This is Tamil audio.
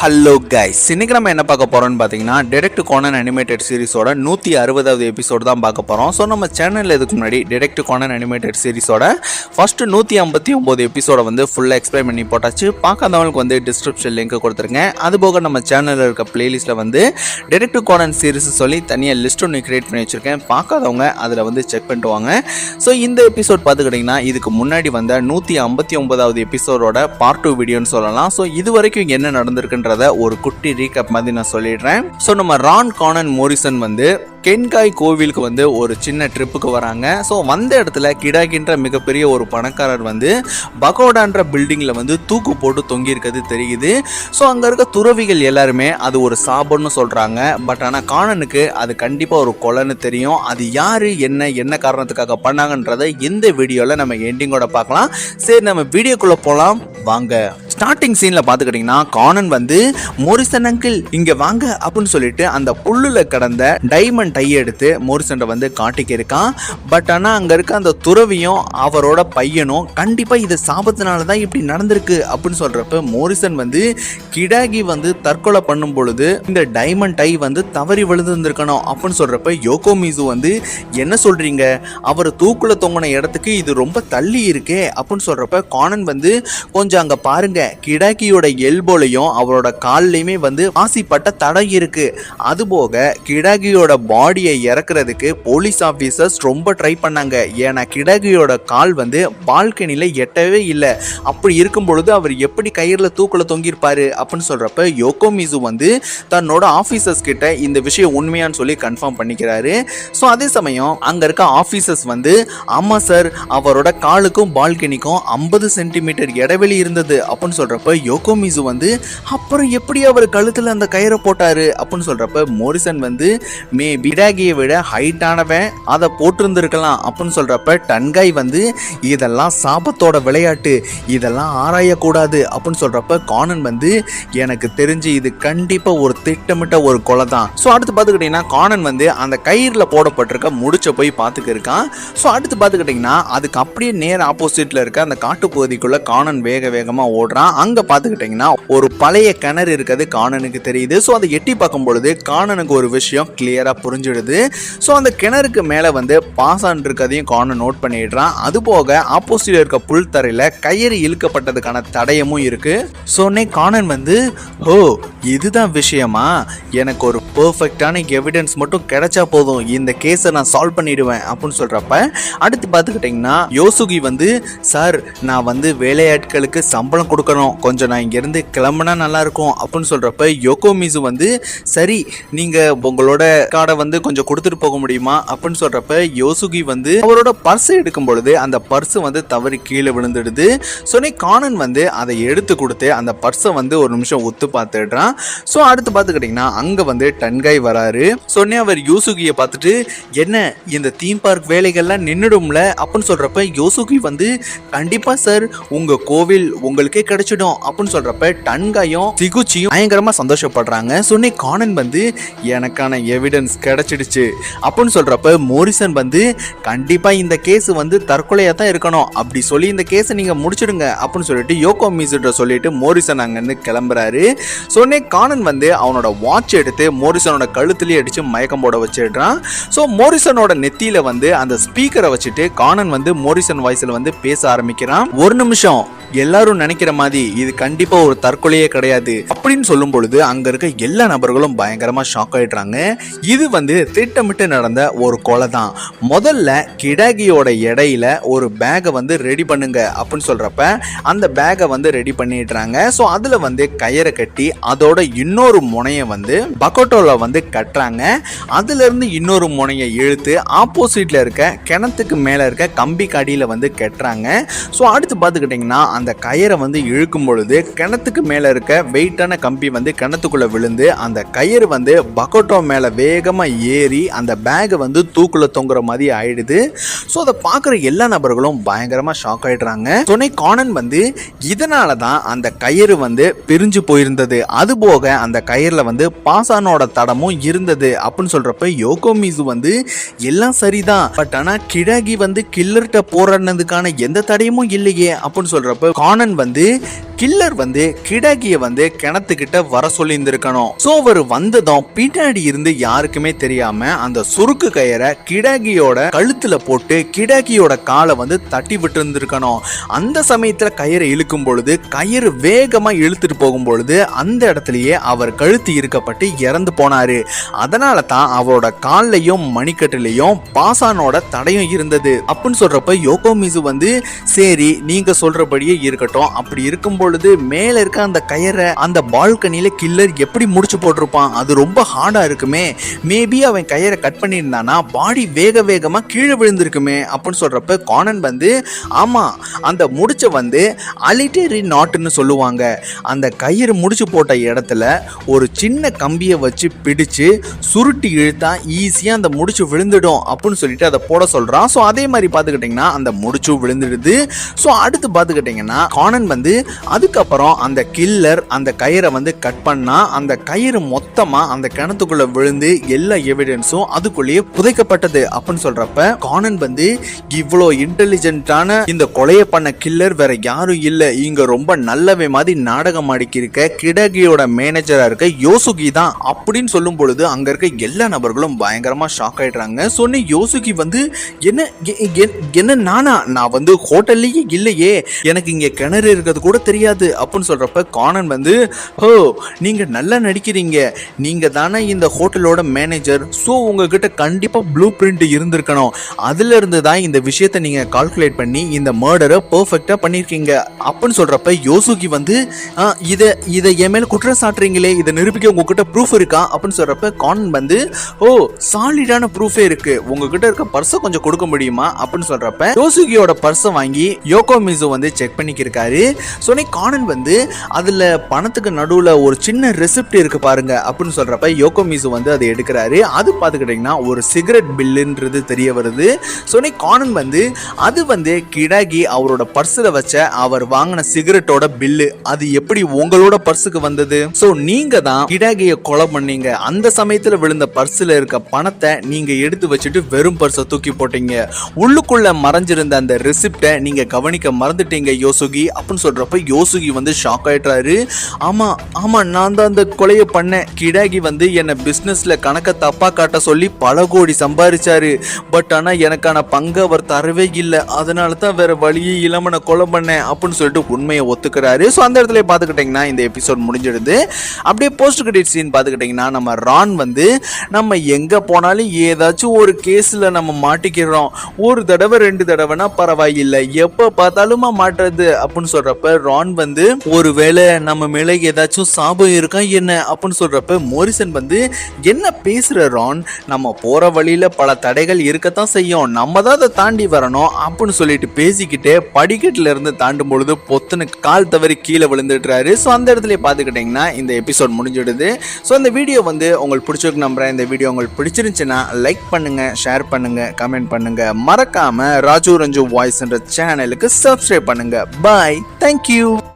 ஹலோ கைஸ், இன்னைக்கு நம்ம என்ன பார்க்க போறோம்னு பார்த்தீங்கன்னா டிடெக்டிவ் கோனன் அனிமேட்டட் சீரிஸோட 160வது எபிசோடு தான் பார்க்க போகிறோம். ஸோ நம்ம சேனலில் இதுக்கு முன்னாடி டிடெக்டிவ் கோனன் அனிமேட்டட் சீரிஸோட ஃபர்ஸ்ட் 159 எபிசோட வந்து ஃபுல்லாக எக்ஸ்பிளைன் பண்ணி போட்டாச்சு. பார்க்காதவங்களுக்கு வந்து டிஸ்கிரிப்ஷன் லிங்க் கொடுத்துருங்க. அதுபோக நம்ம சேனலில் இருக்க பிளேலிஸ்ட்டில் வந்து டிடெக்டிவ் கோனன் சீரிஸ் சொல்லி தனியாக லிஸ்ட் ஒன்று கிரியேட் பண்ணி வச்சுருக்கேன். பார்க்காதவங்க அதில் வந்து செக் பண்ணிட்டு வாங்க. ஸோ இந்த எபிசோட் பார்த்துக்கிட்டிங்கன்னா இதுக்கு முன்னாடி வந்த 159வது எபிசோடோட பார்ட் 2 வீடியோன்னு சொல்லலாம். ஸோ இது வரைக்கும் என்ன நடந்திருக்குன்ற ஒரு குட்டி ரீகப் மாதிரி நான் சொல்லிடுறேன். ஸோ நம்ம ரான் கானன் மோரிசன் வந்து கென்காய் கோவிலுக்கு வந்து ஒரு சின்ன ட்ரிப்புக்கு வராங்க. ஸோ வந்த இடத்துல கிடாகின்ற மிகப்பெரிய ஒரு பணக்காரர் வந்து பகோடான்ற பில்டிங்கில் வந்து தூக்கு போட்டு தொங்கி இருக்கிறது தெரியுது. ஸோ அங்கே இருக்க துறவிகள் எல்லாருமே அது ஒரு சாபம்னு சொல்கிறாங்க. பட் ஆனால் கானனுக்கு அது கண்டிப்பாக ஒரு கொலைன்னு தெரியும். அது யார் என்ன காரணத்துக்காக பண்ணாங்கன்றதை இந்த வீடியோவில் நம்ம எண்டிங்கோட பார்க்கலாம். சரி, நம்ம வீடியோக்குள்ளே போகலாம் வாங்க. ஸ்டார்டிங் சீனில் பார்த்துக்கிட்டிங்கன்னா கானன் வந்து மோரிசன் அங்கிள் இங்கே வாங்க அப்படின்னு சொல்லிட்டு அந்த புல்லில் கடந்த டைமண்ட் டை எடுத்து மோரிசன் வந்து காட்டிக்க இருக்கான். பட் ஆனால் அங்கே இருக்க அந்த துறவியும் அவரோட பையனும் கண்டிப்பாக இது சாபத்தினால தான் இப்படி நடந்திருக்கு அப்படின்னு சொல்கிறப்ப மோரிசன் வந்து கிடாகி வந்து தற்கொலை பண்ணும் பொழுது இந்த டைமண்ட் டை வந்து தவறி விழுந்துருக்கணும் அப்படின்னு சொல்கிறப்ப யோகோமிசு வந்து என்ன சொல்கிறீங்க, அவர் தூக்குல தொங்கின இடத்துக்கு இது ரொம்ப தள்ளி இருக்கே அப்படின்னு சொல்கிறப்ப கானன் வந்து கொஞ்சம் அங்கே பாருங்க, கிடாகியோட எல்போலையும் அவரோட கால்லையுமே வந்து ஆசிப்பட்ட தடை இருக்கு. அதுபோக கிடாகியோட பாடியை இறக்குறதுக்கு போலீஸ் ஆஃபீஸர்ஸ் ரொம்ப ட்ரை பண்ணாங்க. ஏன்னா கிடாகியோட கால் வந்து பால்கனியில் எட்டவே இல்லை. அப்படி இருக்கும் பொழுது அவர் எப்படி கயிறில் தூக்கில் தொங்கியிருப்பாரு அப்படின்னு சொல்றப்ப யோகோமிசு வந்து தன்னோட ஆஃபீஸர்ஸ் கிட்ட இந்த விஷயம் உண்மையான்னு சொல்லி கன்ஃபார்ம் பண்ணிக்கிறாரு. ஸோ அதே சமயம் அங்கே இருக்க ஆஃபீஸர்ஸ் வந்து ஆமாம் சார், அவரோட காலுக்கும் பால்கனிக்கும் 50 சென்டிமீட்டர் இடைவெளி இருந்தது அப்படின்னு சொல்றப்ப யோகோமிசு வந்து அப்புறம் எப்படி அவர் கழுத்துல அந்த கயிறை போட்டாரு அப்படின்னு சொல்றப்ப மோரிசன் வந்து மேபி கிடாகியை விட ஹைட்டானவன் அதை போட்டிருந்திருக்கலாம் அப்படின்னு சொல்றப்ப டன்காய் வந்து இதெல்லாம் சாபத்தோட விளையாட்டு, இதெல்லாம் ஆராயக்கூடாது அப்படின்னு சொல்றப்ப கானன் வந்து எனக்கு தெரிஞ்சு இது கண்டிப்பா ஒரு திட்டமிட்ட ஒரு கொலை தான். ஸோ அடுத்து பார்த்துக்கிட்டீங்கன்னா கானன் வந்து அந்த கயிறுல போடப்பட்டிருக்க முடிச்ச போய் பார்த்துக்க இருக்கான். ஸோ அடுத்து பார்த்துக்கிட்டீங்கன்னா அதுக்கு அப்படியே நேர் ஆப்போசிட்ல இருக்க அந்த காட்டுப்பகுதிக்குள்ள கானன் வேகமாக ஓடுறான். அங்க பார்த்துக்கிட்டீங்கன்னா ஒரு பழைய கிணறு இருக்கிறது கானனுக்கு தெரியுது. ஸோ அதை எட்டி பார்க்கும் பொழுது கானனுக்கு ஒரு விஷயம் கிளியரா புரிஞ்சிடுது. ஸோ அந்த கிணறுக்கு மேலே வந்து பாசான் இருக்கிறதையும் கானன் நோட் பண்ணிடுறான். அதுபோக ஆப்போசிட்ல இருக்க புல் தரையில கயிறு இழுக்கப்பட்டதுக்கான தடயமும் இருக்கு. சொன்னே கானன் வந்து ஓ இதுதான் விஷயமா, எனக்கு ஒரு பெர்ஃபெக்டான எவிடன்ஸ் மட்டும் கிடைச்சா போதும், இந்த கேஸை நான் சால்வ் பண்ணிடுவேன் அப்படின்னு சொல்றப்ப அடுத்து பார்த்துக்கிட்டிங்கன்னா யோசுகி வந்து சார் நான் வந்து வேலையாட்களுக்கு சம்பளம் கொடுக்கணும், கொஞ்சம் நான் இங்கேருந்து கிளம்புனா நல்லா இருக்கும் அப்படின்னு சொல்றப்ப யோகோமிசு வந்து சரி நீங்க உங்களோட கார்டை வந்து கொஞ்சம் கொடுத்துட்டு போக முடியுமா அப்படின்னு சொல்றப்ப யோசுகி வந்து அவரோட பர்ஸை எடுக்கும் பொழுது அந்த பர்ஸ் வந்து தவறி கீழே விழுந்துடுது. சொன்னே கானன் வந்து அதை எடுத்து கொடுத்து அந்த பர்ஸை வந்து ஒரு நிமிஷம் ஒத்து பார்த்துடுறான். ஸோ அடுத்து பார்த்துக்கிட்டிங்கன்னா அங்கே வந்து டன்காய் வராரு. சொன்னே அவர் யோசுகியை பார்த்துட்டு என்ன இந்த தீம் பார்க் வேலைகள்லாம் நின்றுடும்ல அப்படின்னு சொல்றப்ப யோசுகி வந்து கண்டிப்பா சார் உங்க கோவில் உங்களுக்கே கிடைச்சிடும் அப்படின்னு சொல்றப்ப டன்காயும் சிகுச்சியும் பயங்கரமா சந்தோஷப்படுறாங்க. சொன்னே கானன் வந்து எனக்கான எவிடன்ஸ் கிடைச்சிடுச்சு அப்படின்னு சொல்றப்ப மோரிசன் வந்து கண்டிப்பா இந்த கேஸ் வந்து தற்கொலையா தான் இருக்கணும், அப்படி சொல்லி இந்த கேஸை நீங்க முடிச்சிடுங்க அப்படின்னு சொல்லிட்டு யோகோமிசுட்ட சொல்லிட்டு மோரிசன் அங்கிருந்து கிளம்புறாரு. சொன்னே கானன் வந்து அவனோட வாட்ச் எடுத்து மோரிசனோட கழுத்துலயே அடிச்சு மயக்கம் போட வச்சிடுறான். ஸோ மோரிசனோட நெத்தியில வந்து அந்த ஸ்பீக்கரை வச்சுட்டு கானன் வந்து மோரிசன் வாய்ஸ்ல வந்து பேச ஆரம்பிக்கிறான். ஒரு நிமிஷம், எல்லாரும் நினைக்கிற மாதிரி இது கண்டிப்பா ஒரு தற்கொலையே கிடையாது அப்படின்னு சொல்லும் பொழுது அங்க இருக்க எல்லா நபர்களும் பயங்கரமா ஷாக் ஆயிடுறாங்க. இது வந்து திட்டமிட்டு நடந்த ஒரு கொலை தான். முதல்ல கிடாகியோட எடையில ஒரு பேகை வந்து ரெடி பண்ணுங்க அப்படின்னு சொல்றப்ப அந்த பேகை வந்து ரெடி பண்ணிடுறாங்க. ஸோ அதுல வந்து கயிறை கட்டி அதோட இன்னொரு முனையை வந்து பக்கோட்டோல வந்து கட்டுறாங்க. அதுல இருந்து இன்னொரு முனையை இழுத்து ஆப்போசிட்ல இருக்க கிணத்துக்கு மேல இருக்க கம்பி கடியில வந்து கட்டுறாங்க. ஸோ அடுத்து பார்த்துக்கிட்டிங்கன்னா அந்த கயிறை வந்து இழுக்கும் பொழுது கிணத்துக்கு மேல இருக்க வெயிட்டான கம்பி வந்து கிணத்துக்குள்ள விழுந்து அந்த கயிறு வந்து பக்கோட்டோ மேல வேகமா ஏறி அந்த பேக் வந்து தூக்குல தொங்குற மாதிரி ஆயிடுது. ஸோ அதை பார்க்குற எல்லா நபர்களும் பயங்கரமா ஷாக் ஆயிடுறாங்க. சொன்ன கானன் வந்து இதனால தான் அந்த கயிறு வந்து பிரிஞ்சு போயிருந்தது, அதுபோக அந்த கயிறுல வந்து பாசானோட தடமும் இருந்தது அப்படின்னு சொல்றப்ப யோகோமிசு வந்து எல்லாம் சரிதான், பட் ஆனா கிடாகி வந்து கில்லர்கிட்ட போராடினதுக்கான எந்த தடையும் இல்லையே அப்படின்னு சொல்றப்ப சொல்றப்ப கானன் வந்து கில்லர் வந்து கிடாகிய வந்து கிணத்துக்கிட்ட வர சொல்லி இருந்திருக்கணும். சோ அவர் வந்ததும் பின்னாடி இருந்து யாருக்குமே தெரியாம அந்த சுருக்கு கயிறை கிடாகியோட கழுத்துல போட்டு கிடாகியோட காலை வந்து தட்டி விட்டு இருந்திருக்கணும். அந்த சமயத்துல கயிறை இழுக்கும் பொழுது கயிறு வேகமா இழுத்துட்டு போகும் பொழுது அந்த இடத்துலயே அவர் கழுத்து இருக்கப்பட்டு இறந்து போனாரு. அதனால தான் அவரோட கால்லையும் மணிக்கட்டுலையும் பாசானோட தடையும் இருந்தது அப்படின்னு சொல்றப்ப யோகோமிசு வந்து சரி நீங்க சொல்றபடியே இருக்கட்டும், அப்படி இருக்கும் பொழுது மேல இருக்க அந்த கயிறை அந்த பால்கனில கில்லர் எப்படி முடிச்சு போட்டிருப்பான், அது ரொம்ப ஹார்டா இருக்குமே, மேபி அவன் கயிறை கட் பண்ணியிருந்தானா பாடி வேக வேகமா கீழே விழுந்திருக்குமே அப்படின்னு சொல்றப்ப கானன் வந்து ஆமா அந்த முடிச்ச வந்து அலிட்டரி நாட்னு சொல்லுவாங்க. அந்த கயிறு முடிச்சு போட்ட இடத்துல ஒரு சின்ன கம்பியை வச்சு பிடிச்சு சுருட்டி இழுத்தா ஈஸியா அந்த முடிச்சு விழுந்துடும் அப்படின்னு சொல்லிட்டு அதை போட சொல்றான். ஸோ அதே மாதிரி பார்த்துக்கிட்டிங்கன்னா அந்த முடிச்சு விழுந்துடுது. ஸோ அடுத்து பார்த்துக்கிட்டிங்கன்னா கானன் வந்து அதுக்கப்புறம் அந்த கில்லர் அந்த கயிறை வந்து கட் பண்ணா அந்த கயிறு மொத்தமா அந்த கிணத்துக்குள்ள விழுந்து எல்லா எவிடன்ஸும் அதுக்குள்ளேயே புதைக்கப்பட்டது அப்படின்னு சொல்றப்ப கானன் வந்து இவ்வளோ இன்டெலிஜென்ட்டான இந்த கொலையை பண்ண கில்லர் வேற யாரும் இல்லை, இங்க ரொம்ப நல்லவே மாதிரி நாடகம் ஆடிக்கிருக்க கிடாகியோட மேனேஜரா இருக்க யோசுகி தான் அப்படின்னு சொல்லும் பொழுது அங்க இருக்க எல்லா நபர்களும் பயங்கரமா ஷாக் ஆயிடுறாங்க. சொன்ன யோசுகி வந்து என்ன நான் வந்து ஹோட்டல்லையே இல்லையே, எனக்கு இங்க கிணறு இருக்கிறது கூட தெரியாது அப்படின்னு சொல்றப்ப கானன் வந்து ஓ நீங்க நல்லா நடிக்கிறீங்க, நீங்க தானே இந்த ஹோட்டலோட மேனேஜர், ஸோ உங்ககிட்ட கண்டிப்பா ப்ளூ பிரிண்ட் இருந்திருக்கணும், அதுல இருந்து தான் இந்த விஷயத்தை நீங்க கால்குலேட் பண்ணி இந்த மர்டரை பெர்ஃபெக்டா பண்ணிருக்கீங்க அப்படின்னு சொல்றப்ப யோசுகி வந்து இதை என் மேல குற்றம் சாட்டுறீங்களே, இதை நிரூபிக்க உங்ககிட்ட ப்ரூஃப் இருக்கா அப்படின்னு சொல்றப்ப கானன் வந்து ஓ சாலிடான ப்ரூஃபே இருக்கு, உங்ககிட்ட இருக்க பர்ஸை கொஞ்சம் கொடுக்க முடியுமா அப்படின்னு சொல்றப்ப யோசுகியோட பர்ஸை வாங்கி யோகோமிசு வந்து செக் பண்ணிக்கிருக்காரு. சொன்ன கானன் வந்து அதுல பணத்துக்கு நடுவுல ஒரு சின்ன ரெசிப்ட் இருக்கு பாருங்க அப்படின்னு சொல்றப்ப யோகோமிசு வந்து அதை எடுக்கிறாரு. அது பார்த்துக்கிட்டீங்கன்னா ஒரு சிகரெட் பில்லுன்றது தெரிய வருது. சொன்ன கானன் வந்து அது வந்து கிடாகி அவரோட பர்ஸ்ல வச்ச அவர் வாங்கின சிகரெட்டோட பில்லு, அது எப்படி உங்களோட பர்ஸுக்கு வந்தது, சோ நீங்க தான் கிடாகியை கொலை பண்ணீங்க, அந்த சமயத்துல விழுந்த பர்ஸ்ல இருக்க பணத்தை நீங்க எடுத்து வச்சுட்டு வெறும் பர்ஸை தூக்கி போட்டீங்க, உள்ளுக்குள்ள மறைஞ்சிருந்த அந்த ரெசிப்டை நீங்க கவனிக்க மறந்துட்டீங்க யோசுகி அப்படின்னு சொல்றப்ப யோசுகி வந்து ஷாக் ஆயிட்டாரு. ஆமா நான் தான் அந்த கொலையை பண்ணேன், கிடாகி வந்து என்ன பிசினஸ்ல கணக்க தப்பா காட்ட சொல்லி பல கோடி சம்பாதிச்சாரு, பட் ஆனா எனக்கான பங்கு அவர் தரவே இல்லை, அதனால தான் வேற வழியே இல்லாம நான் கொலை பண்ணேன் அப்படின்னு சொல்லிட்டு உண்மையை ஒத்துக்கிறாரு. ஸோ அந்த இடத்துல பார்த்துக்கிட்டிங்கன்னா இந்த எபிசோட் முடிஞ்சிடுது. அப்படியே போஸ்ட் கிரெடிட் சீன் பார்த்துக்கிட்டிங்கன்னா நம்ம ரான் வந்து நம்ம எங்க போனாலும் ஏதாச்சும் ஒரு கேஸ்ல நம்ம மாட்டிக்கிறோம், ஒரு தடவை 2 தடவைனா பரவாயில்லை, எப்ப பார்த்தாலுமா மாட்டுறது அப்படின்னு சொல்றப்ப ரான் வந்து ஒருவேளை நம்ம மேல ஏதாச்சும் சாபம் இருக்கா என்ன அப்படின்னு சொல்றப்ப மோரிசன் வந்து என்ன பேசுற ரான், நம்ம போற வழியில பல தடைகள் இருக்கத்தான் செய்யும், நம்ம தான் அதை தாண்டி வரணும் அப்படின்னு சொல்லிட்டு பேசிக்கிட்டே படிக்கட்டுல இருந்து தாண்டும் பொழுது பொத்துன்னு கால் தவறி கீழே விழுந்துடுறாரு. ஸோ அந்த இடத்துல பார்த்துக்கிட்டிங்கன்னா இந்த எபிசோட் முடிஞ்சிடுது. ஸோ இந்த வீடியோ வந்து உங்களுக்கு பிடிச்சிருக்கு நம்புறேன். இந்த வீடியோ உங்களுக்கு பிடிச்சிருந்துச்சுன்னா லைக் பண்ணுங்க, ஷேர் பண்ணுங்க, கமெண்ட் பண்ணுங்க, மறக்காம ராஜு ரஞ்சு வாய்ஸ் என்ற சேனலுக்கு சப்ஸ்கிரைப் பண்ணுங்க. பாய், தேங்க்யூ.